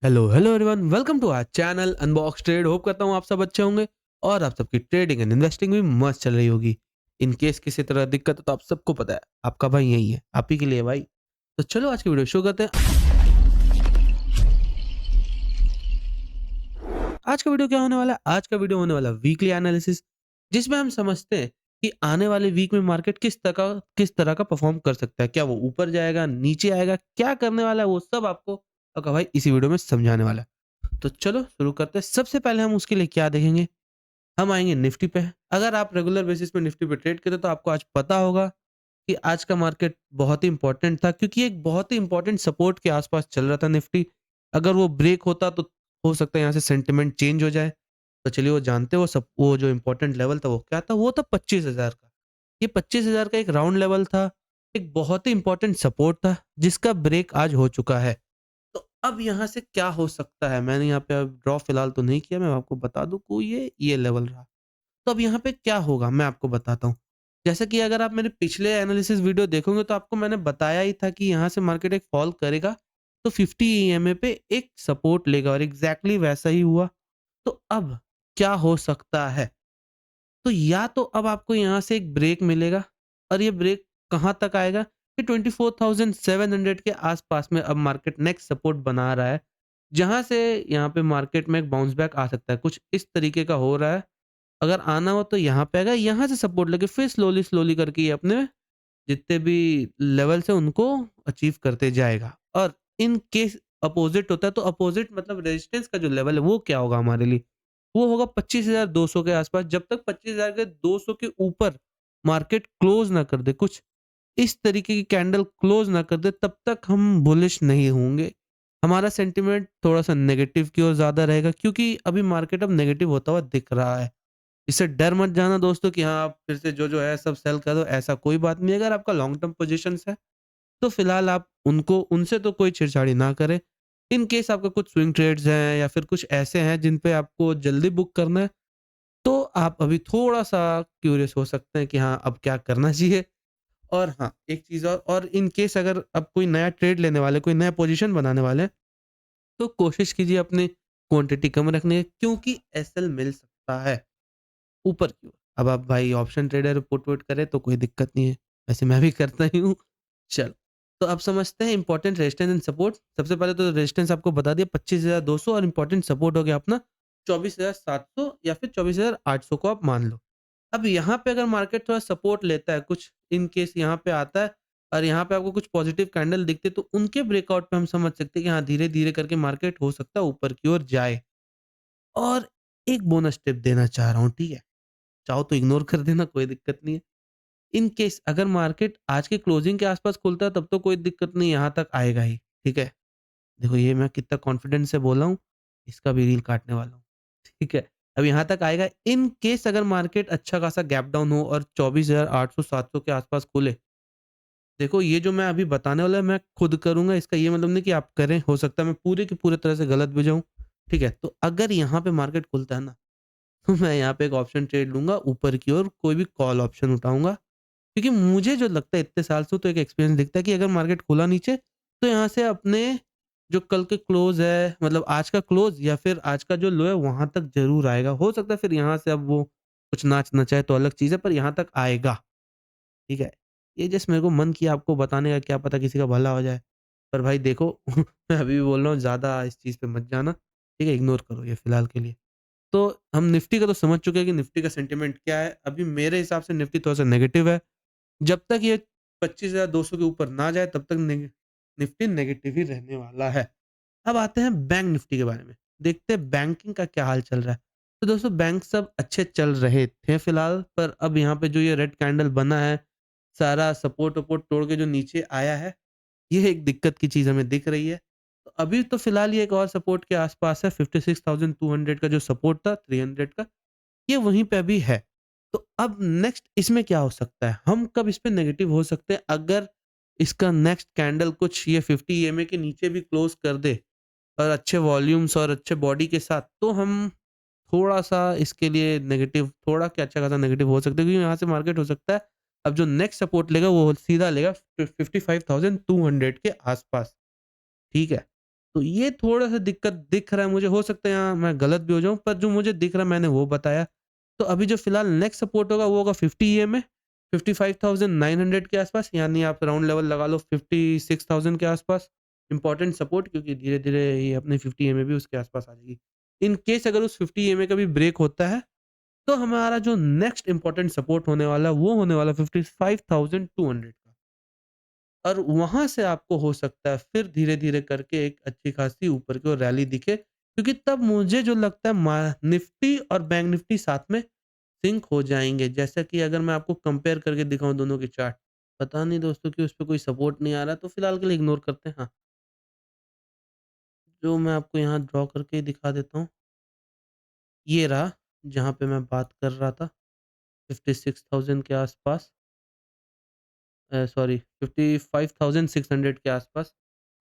Hello everyone, welcome to our channel unbox trade. Hope करता हूँ आप सब अच्छे होंगे और आप सबकी ट्रेडिंग एंड इन्वेस्टिंग भी मस्त चल रही होगी। इन केस किसी तरह दिक्कत है तो आप सबको पता है, आपका भाई यही है, आप ही के लिए भाई। तो चलो आज की वीडियो शुरू करते हैं। आज का वीडियो क्या होने वाला है? आज का वीडियो होने वाला वीकली एनालिसिस, जिसमें हम समझते हैं कि आने वाले वीक में मार्केट किस तरह का परफॉर्म कर सकता है। क्या वो ऊपर जाएगा, नीचे आएगा, क्या करने वाला है, वो सब आपको आपका भाई इसी वीडियो में समझाने वाला है। तो चलो शुरू करते हैं। सबसे पहले हम उसके लिए क्या देखेंगे, हम आएँगे निफ्टी पे। अगर आप रेगुलर बेसिस पे निफ्टी पे ट्रेड करते हो तो आपको आज पता होगा कि आज का मार्केट बहुत ही इम्पोर्टेंट था, क्योंकि एक बहुत ही इम्पोर्टेंट सपोर्ट के आस-पास चल रहा था निफ्टी। अगर वो ब्रेक होता तो हो सकता है यहाँ से सेंटिमेंट चेंज हो जाए। तो चलिए वो जानते हैं वो जो इम्पोर्टेंट लेवल था वो क्या था? वो था 25,000 का। ये 25,000 का एक राउंड लेवल था, एक बहुत ही इम्पोर्टेंट सपोर्ट था जिसका ब्रेक आज हो चुका है। तो अब यहाँ से क्या हो सकता है? मैंने यहाँ पे अब ड्रॉ फिलहाल तो नहीं किया, मैं आपको बता दूँ को ये लेवल रहा। तो अब यहाँ पे क्या होगा मैं आपको बताता हूँ। जैसे कि अगर आप मेरे पिछले एनालिसिस वीडियो देखोगे तो आपको मैंने बताया ही था कि यहाँ से मार्केट एक फॉल करेगा, तो 50 ईएमए पे एक सपोर्ट लेगा और एग्ज़ैक्टली वैसा ही हुआ। तो अब क्या हो सकता है? तो या तो अब आपको यहाँ से एक ब्रेक मिलेगा और ये ब्रेक कहाँ तक आएगा कि 24,700 के आसपास में अब मार्केट नेक्स्ट सपोर्ट बना रहा है, जहाँ से यहाँ पे मार्केट में एक बाउंस बैक आ सकता है। कुछ इस तरीके का हो रहा है। अगर आना हो तो यहाँ पे आएगा, यहाँ से सपोर्ट लेके फिर स्लोली-स्लोली करके ये अपने जितने भी लेवल्स हैं उनको अचीव करते जाएगा। और इन केस अपोज़िट होता है तो अपोज़िट मतलब रेजिस्टेंस का जो लेवल है वो क्या होगा हमारे लिए? वो होगा 25,200 के आसपास। जब तक 25,000 के 200 के ऊपर मार्केट क्लोज़ ना कर दे, कुछ इस तरीके की कैंडल क्लोज़ ना कर दे, तब तक हम बुलिश नहीं होंगे। हमारा सेंटिमेंट थोड़ा-सा नेगेटिव की ओर ज़्यादा रहेगा, क्योंकि अभी मार्केट अब नेगेटिव होता हुआ दिख रहा है। इससे डर मत जाना दोस्तों कि हाँ, आप फिर से जो-जो है सब सेल कर दो, ऐसा कोई बात नहीं है। अगर आपका लॉन्ग टर्म पोज़ीशंस है, तो फिलहाल आप उनको उनसे तो कोई छेड़छाड़ी ना करें। इन केस आपका कुछ स्विंग ट्रेड्स हैं या फिर कुछ ऐसे हैं जिन पे आपको जल्दी बुक करना है, तो आप अभी थोड़ा-सा क्यूरियस हो सकते हैं कि हाँ, अब क्या करना चाहिए। और हाँ, एक चीज़ और इन केस अगर अब कोई नया ट्रेड लेने वाले, कोई नया पोज़ीशन बनाने वाले हैं, तो कोशिश कीजिए अपनी क्वांटिटी कम रखने की, क्योंकि एसएल मिल सकता है ऊपर की ओर। अब आप भाई ऑप्शन ट्रेडर पुट-वुट करें तो कोई दिक्कत नहीं है। वैसे मैं भी करता ही हूँ। चलो, तो अब समझते हैं इम्पोर्टेंट रेजिस्टेंस एंड सपोर्ट। सबसे पहले तो रेजिस्टेंस आपको बता दिया 25,200 और इम्पोर्टेंट सपोर्ट हो गया अपना 24,700 या फिर 24,800 को आप मान लो। अब यहाँ पे अगर मार्केट थोड़ा सपोर्ट लेता है, कुछ इन केस यहाँ पे आता है और यहाँ पे आपको कुछ पॉजिटिव कैंडल दिखते हैं, तो उनके ब्रेकआउट पे हम समझ सकते हैं कि हाँ, धीरे-धीरे करके मार्केट हो सकता है ऊपर की ओर जाए। और एक बोनस टिप देना चाह रहा हूँ, ठीक है? चाहो तो इग्नोर कर देना, कोई दिक्कत नहीं है। इन केस अगर मार्केट आज के क्लोजिंग के आसपास खुलता है तब तो कोई दिक्कत नहीं, यहाँ तक आएगा ही, ठीक है? देखो ये मैं कितना कॉन्फिडेंस से बोल रहा हूँ, इसका भी रील काटने वाला हूँ, ठीक है? अब यहाँ तक आएगा। इन केस अगर मार्केट अच्छा खासा गैप डाउन हो और 24,800-700 के आसपास खुले, देखो ये जो मैं अभी बताने वाला मैं खुद करूँगा, इसका ये मतलब नहीं कि आप करें, हो सकता है मैं पूरे की पूरे तरह से गलत भी जाऊँ, ठीक है? तो अगर यहाँ पे मार्केट खुलता है ना, तो मैं यहाँ पे एक ऑप्शन ट्रेड लूँगा ऊपर की ओर, कोई भी कॉल ऑप्शन उठाऊँगा। क्योंकि मुझे जो लगता है इतने साल से तो एक एक्सपीरियंस दिखता है कि अगर मार्केट खुला नीचे, तो यहाँ से अपने जो कल के क्लोज़ है, मतलब आज का क्लोज़ या फिर आज का जो लो है वहाँ तक ज़रूर आएगा। हो सकता है फिर यहाँ से अब वो कुछ नाच नचाए तो अलग चीज़ है, पर यहाँ तक आएगा, ठीक है? ये जस्ट मेरे को मन किया आपको बताने का, क्या पता किसी का भला हो जाए। पर भाई देखो मैं अभी भी बोल रहा हूँ, ज़्यादा इस चीज़ पे मत जाना, ठीक है? इग्नोर करो ये फिलहाल के लिए। तो हम निफ्टी का तो समझ चुके हैं कि निफ्टी का सेंटिमेंट क्या है। अभी मेरे हिसाब से निफ्टी थोड़ा-सा नेगेटिव है। जब तक ये 25,200 के ऊपर ना जाए तब तक निफ्टी नेगेटिव ही रहने वाला है। अब आते हैं बैंक निफ्टी के बारे में। देखते हैं बैंकिंग का क्या हाल चल रहा है। तो दोस्तों बैंक सब अच्छे चल रहे थे फिलहाल, पर अब यहाँ पे जो ये रेड कैंडल बना है, सारा सपोर्ट-वपोर्ट तोड़ के जो नीचे आया है, ये एक दिक्कत की चीज़ हमें दिख रही है। तो अभी तो फिलहाल ये एक और सपोर्ट के आस-पास है, 56,200 का जो सपोर्ट था 300 का, ये वहीं पे अभी है। तो अब नेक्स्ट इसमें क्या हो सकता है? हम कब इस पे नेगेटिव हो सकते हैं? अगर इसका नेक्स्ट कैंडल कुछ ये 50 ईएमए के नीचे भी क्लोज़ कर दे और अच्छे वॉल्यूम्स और अच्छे बॉडी के साथ, तो हम थोड़ा-सा इसके लिए नेगेटिव, थोड़ा क्या अच्छा खासा नेगेटिव हो सकते हैं, क्योंकि यहाँ से मार्केट हो सकता है अब जो नेक्स्ट सपोर्ट लेगा वो सीधा लेगा 55,200 के आस-पास, ठीक है? तो ये थोड़ा-सा दिक्कत दिख रहा है मुझे, हो सकता है यहाँ मैं गलत भी हो जाऊँ, पर जो मुझे दिख रहा है मैंने वो बताया। तो अभी जो फ़िलहाल नेक्स्ट सपोर्ट होगा वो होगा 50 ईएमए, 55,900 के आसपास, यानी आप राउंड लेवल लगा लो 56,000 के आसपास। इम्पोर्टेंट सपोर्ट, क्योंकि धीरे-धीरे ये अपनी 50 ईएमए भी उसके आसपास आ जाएगी। इन केस अगर उस 50 ईएमए का भी ब्रेक होता है, तो हमारा जो नेक्स्ट इम्पोर्टेंट सपोर्ट होने वाला है वो होने वाला 55,200 का। और वहाँ से आपको हो सकता है फिर धीरे-धीरे करके एक अच्छी खासी ऊपर की ओर रैली दिखे, क्योंकि तब मुझे जो लगता है निफ्टी और बैंक निफ्टी साथ में सिंक हो जाएँगे। जैसा कि अगर मैं आपको कंपेयर करके दिखाऊँ दोनों के चार्ट, पता नहीं दोस्तों कि उसपे कोई सपोर्ट नहीं आ रहा, तो फिलहाल के लिए इग्नोर करते हैं। हाँ, जो मैं आपको यहाँ ड्रॉ करके दिखा देता हूँ, ये रहा जहाँ पे मैं बात कर रहा था 56,000 के आसपास, सॉरी 55,600 के आसपास।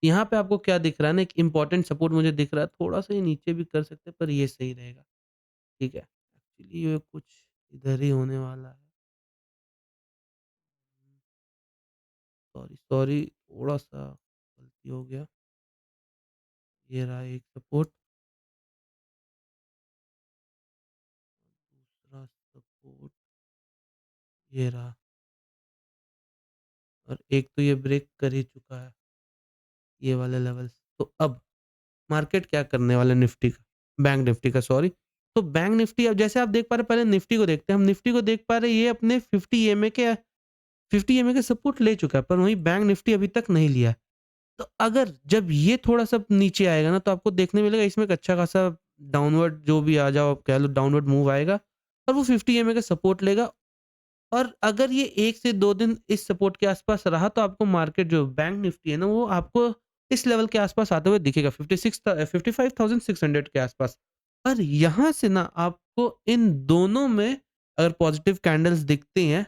यहाँ पे आपको क्या दिख रहा है ना, एक इम्पोर्टेंट सपोर्ट मुझे दिख रहा है, थोड़ा-सा ये नीचे भी कर सकते हैं पर ये सही रहेगा, ठीक है। एक्चुअली ये कुछ इधर ही होने वाला है। सॉरी, सॉरी, थोड़ा-सा गलती हो गया। ये रहा एक सपोर्ट, दूसरा सपोर्ट ये रहा, और एक तो ये ब्रेक कर ही चुका है, ये वाला लेवल्स। तो अब मार्केट क्या करने वाला है निफ्टी का, बैंक निफ्टी का सॉरी। तो बैंक निफ्टी अब जैसे आप देख पा रहे हैं, पहले निफ्टी को देखते हैं। हम निफ्टी को देख पा रहे हैं, ये अपने 50 ईएमए के सपोर्ट ले चुका है, पर वहीं बैंक निफ्टी अभी तक नहीं लिया है। तो अगर जब ये थोड़ा-सा नीचे आएगा ना, तो आपको देखने मिलेगा इसमें एक अच्छा खासा डाउनवर्ड, जो भी आ जाओ आप कह लो, डाउनवर्ड मूव आएगा और वो 50 ईएमए का सपोर्ट लेगा। और अगर ये 1 से 2 दिन इस सपोर्ट के आसपास रहा, तो आपको मार्केट जो बैंक निफ्टी है ना, वो आपको इस लेवल के आसपास आते हुए दिखेगा, 55,600 के आसपास। और यहाँ से ना आपको इन दोनों में अगर पॉजिटिव कैंडल्स दिखती हैं,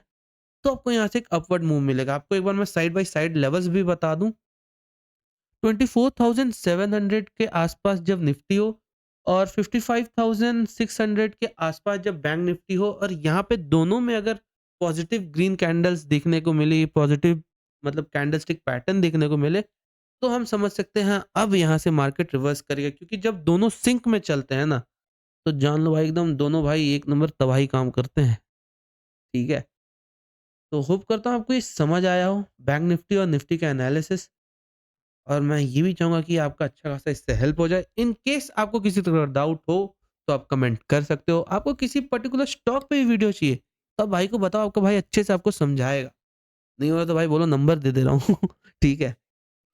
तो आपको यहाँ से एक अपवर्ड मूव मिलेगा। आपको एक बार मैं साइड बाय साइड लेवल्स भी बता दूँ, 24,700 के आसपास जब निफ्टी हो और 55,600 के आसपास जब बैंक निफ्टी हो, और यहाँ पे दोनों में अगर पॉजिटिव ग्रीन कैंडल्स देखने को मिली, पॉजिटिव मतलब कैंडलस्टिक पैटर्न देखने को मिले, तो हम समझ सकते हैं अब यहाँ से मार्केट रिवर्स करेगा, क्योंकि जब दोनों सिंक में चलते हैं ना, तो जान लो भाई एकदम दोनों भाई एक नंबर तबाही काम करते हैं। ठीक है? तो होप करता हूँ आपको ये समझ आया हो बैंक निफ्टी और निफ्टी का एनालिसिस, और मैं ये भी चाहूँगा कि आपका अच्छा खासा इससे हेल्प हो जाए। इन केस आपको किसी तरह का डाउट हो, तो आप कमेंट कर सकते हो। आपको किसी पर्टिकुलर स्टॉक पे भी वीडियो चाहिए, तो आप भाई को बताओ, आपका भाई अच्छे से आपको समझाएगा। नहीं हो रहा तो भाई बोलो नंबर दे दे रहा हूँ। ठीक है?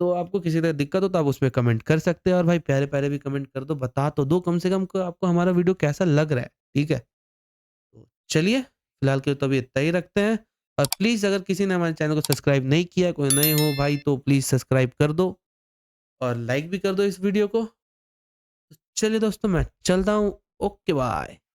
तो आपको किसी तरह दिक्कत हो तो आप उसमें कमेंट कर सकते हो, और भाई प्यारे-प्यारे भी कमेंट कर दो, बता तो दो कम से कम को आपको हमारा वीडियो कैसा लग रहा है। ठीक है? तो चलिए, फिलहाल के लिए तो अभी इतना ही रखते हैं, और प्लीज़ अगर किसी ने हमारे चैनल को सब्सक्राइब नहीं किया, कोई नए हो भाई, तो प्लीज़ सब्सक्राइब कर दो और लाइक भी कर दो इस वीडियो को। चलिए दोस्तों, मैं चलता हूँ। Okay bye.